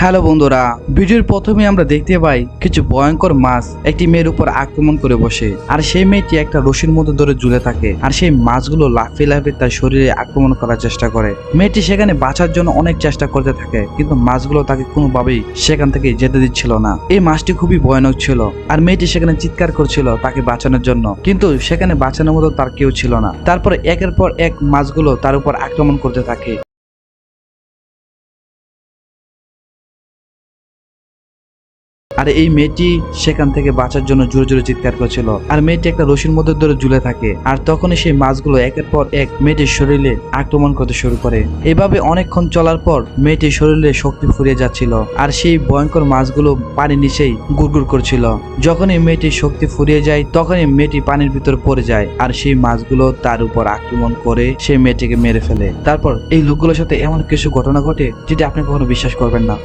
Hello বন্ধুরা, ভিডিওর প্রথমে আমরা দেখতে পাই কিছু ভয়ঙ্কর মাছ একটি মেয়ের উপর আক্রমণ করে বসে। আর সেই মেয়েটি একটা রশির মধ্যে ধরে ঝুলে থাকে, আর সেই মাছগুলো লাফিয়ে লাফিয়ে তার শরীরে আক্রমণ করার চেষ্টা করে। মেয়েটি সেখানে বাঁচার জন্য অনেক চেষ্টা করতে থাকে, কিন্তু মাছগুলো তাকে কোনোভাবেই সেখান থেকে যেতে দিচ্ছিল না। এই মাছটি খুবই ভয়ানক ছিল, আর মেয়েটি সেখানে চিৎকার করছিল তাকে বাঁচানোর জন্য, কিন্তু সেখানে বাঁচানোর মতো তার কেউ ছিল না। তারপরে একের পর এক মাছগুলো তার উপর আক্রমণ করতে থাকে। আর এই মেয়েটি সেখান থেকে বাঁচার জন্য জোরে জোরে চিৎকার করছিল, আর মেয়েটি একটা রশির মধ্যে ধরে ঝুলে থাকে। আর তখনই সেই মাছগুলো একের পর এক মেয়েটির শরীরে আক্রমণ করতে শুরু করে। এভাবে অনেকক্ষণ চলার পর মেয়েটির শরীরে শক্তি ফুরিয়ে যাচ্ছিল, আর সেই ভয়ঙ্কর মাছগুলো পানির নিচেই গুড়গুড় করছিল। যখনই মেয়েটির শক্তি ফুরিয়ে যায়, তখনই মেয়েটি পানির ভিতর পড়ে যায়, আর সেই মাছগুলো তার উপর আক্রমণ করে সেই মেয়েটিকে মেরে ফেলে। তারপর এই লোকগুলোর সাথে এমন কিছু ঘটনা ঘটে যেটা আপনি কখনো বিশ্বাস করবেন না।